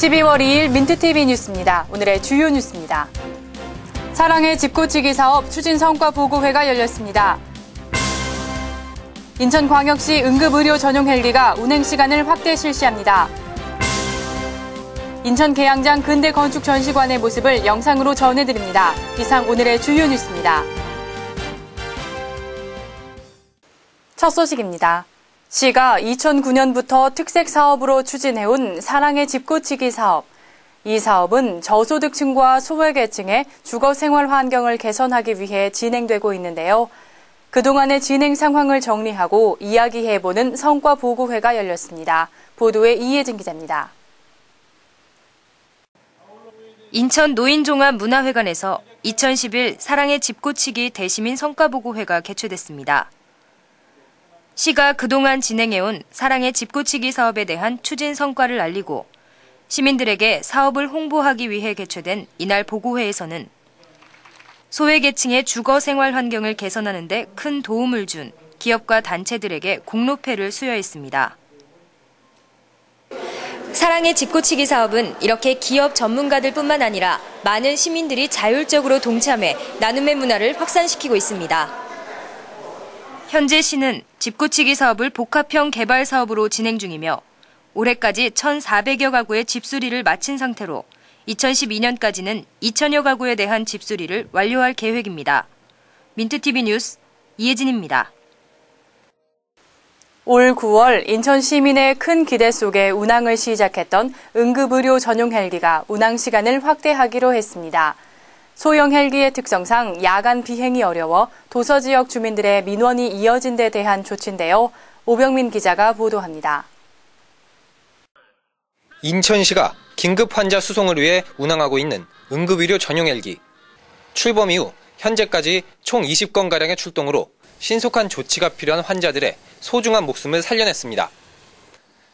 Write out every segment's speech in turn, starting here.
12월 2일 민트TV 뉴스입니다. 오늘의 주요 뉴스입니다. 사랑의 집고치기 사업 추진 성과 보고회가 열렸습니다. 인천광역시 응급의료 전용 헬기가 운행 시간을 확대 실시합니다. 인천 계양장 근대 건축 전시관의 모습을 영상으로 전해드립니다. 이상 오늘의 주요 뉴스입니다. 첫 소식입니다. 시가 2009년부터 특색 사업으로 추진해온 사랑의 집고치기 사업. 이 사업은 저소득층과 소외계층의 주거 생활 환경을 개선하기 위해 진행되고 있는데요. 그동안의 진행 상황을 정리하고 이야기해보는 성과 보고회가 열렸습니다. 보도에 이혜진 기자입니다. 인천 노인종합문화회관에서 2011 사랑의 집고치기 대시민 성과보고회가 개최됐습니다. 시가 그동안 진행해온 사랑의 집고치기 사업에 대한 추진 성과를 알리고 시민들에게 사업을 홍보하기 위해 개최된 이날 보고회에서는 소외계층의 주거 생활 환경을 개선하는 데 큰 도움을 준 기업과 단체들에게 공로패를 수여했습니다. 사랑의 집고치기 사업은 이렇게 기업 전문가들뿐만 아니라 많은 시민들이 자율적으로 동참해 나눔의 문화를 확산시키고 있습니다. 현재 시는 집고치기 사업을 복합형 개발 사업으로 진행 중이며 올해까지 1,400여 가구의 집수리를 마친 상태로 2012년까지는 2,000여 가구에 대한 집수리를 완료할 계획입니다. 민트TV 뉴스 이혜진입니다. 올 9월 인천 시민의 큰 기대 속에 운항을 시작했던 응급의료 전용 헬기가 운항 시간을 확대하기로 했습니다. 소형 헬기의 특성상 야간 비행이 어려워 도서 지역 주민들의 민원이 이어진 데 대한 조치인데요. 오병민 기자가 보도합니다. 인천시가 긴급 환자 수송을 위해 운항하고 있는 응급의료 전용 헬기. 출범 이후 현재까지 총 20건가량의 출동으로 신속한 조치가 필요한 환자들의 소중한 목숨을 살려냈습니다.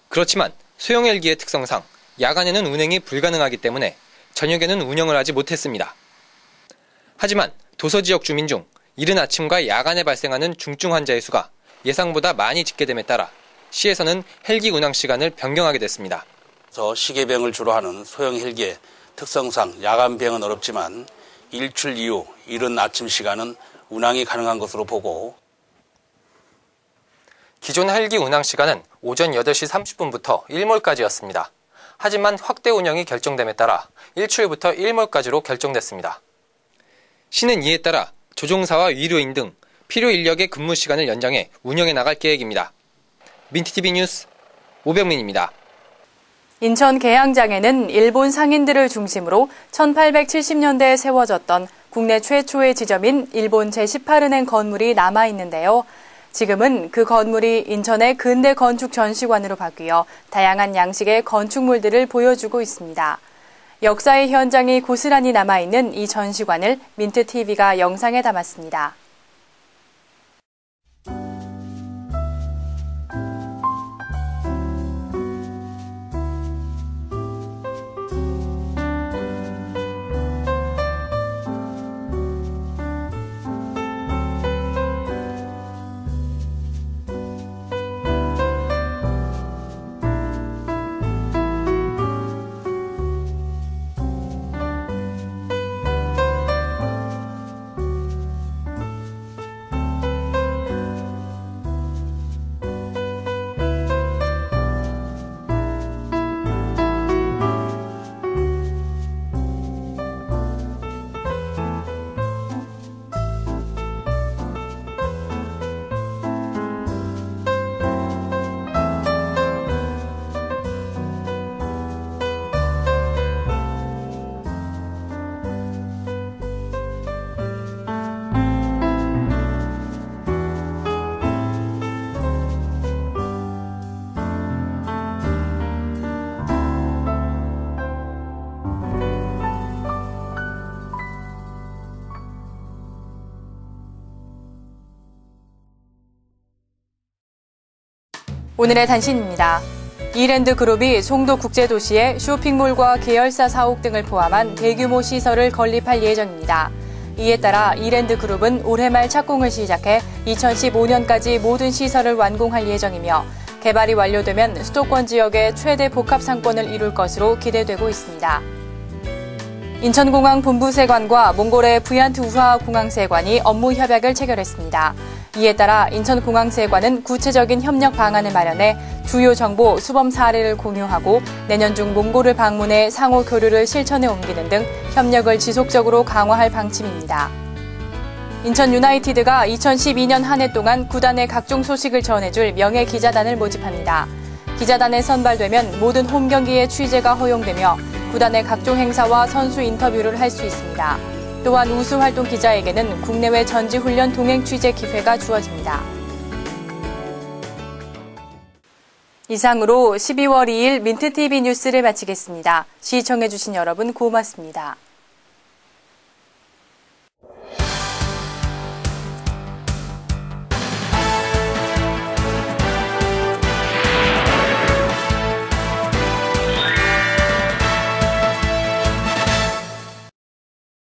그렇지만 소형 헬기의 특성상 야간에는 운행이 불가능하기 때문에 저녁에는 운영을 하지 못했습니다. 하지만 도서 지역 주민 중 이른 아침과 야간에 발생하는 중증 환자의 수가 예상보다 많이 집계됨에 따라 시에서는 헬기 운항 시간을 변경하게 됐습니다. 시계병을 주로 하는 소형 헬기의 특성상 야간 비행은 어렵지만 일출 이후 이른 아침 시간은 운항이 가능한 것으로 보고 기존 헬기 운항 시간은 오전 8시 30분부터 일몰까지였습니다. 하지만 확대 운영이 결정됨에 따라 일출부터 일몰까지로 결정됐습니다. 시는 이에 따라 조종사와 의료인 등 필요 인력의 근무 시간을 연장해 운영해 나갈 계획입니다. 민트TV 뉴스 오병민입니다. 인천 계양장에는 일본 상인들을 중심으로 1870년대에 세워졌던 국내 최초의 지점인 일본 제18은행 건물이 남아있는데요. 지금은 그 건물이 인천의 근대 건축 전시관으로 바뀌어 다양한 양식의 건축물들을 보여주고 있습니다. 역사의 현장이 고스란히 남아있는 이 전시관을 민트TV가 영상에 담았습니다. 오늘의 단신입니다. 이랜드 그룹이 송도 국제도시에 쇼핑몰과 계열사 사옥 등을 포함한 대규모 시설을 건립할 예정입니다. 이에 따라 이랜드 그룹은 올해 말 착공을 시작해 2015년까지 모든 시설을 완공할 예정이며 개발이 완료되면 수도권 지역의 최대 복합 상권을 이룰 것으로 기대되고 있습니다. 인천공항 본부세관과 몽골의 부얀트우하공항세관이 업무 협약을 체결했습니다. 이에 따라 인천공항세관은 구체적인 협력 방안을 마련해 주요 정보, 수범 사례를 공유하고 내년 중 몽골을 방문해 상호 교류를 실천에 옮기는 등 협력을 지속적으로 강화할 방침입니다. 인천 유나이티드가 2012년 한 해 동안 구단의 각종 소식을 전해줄 명예 기자단을 모집합니다. 기자단에 선발되면 모든 홈 경기의 취재가 허용되며 구단의 각종 행사와 선수 인터뷰를 할 수 있습니다. 또한 우수활동 기자에게는 국내외 전지훈련 동행 취재 기회가 주어집니다. 이상으로 12월 2일 민트TV 뉴스를 마치겠습니다. 시청해주신 여러분 고맙습니다.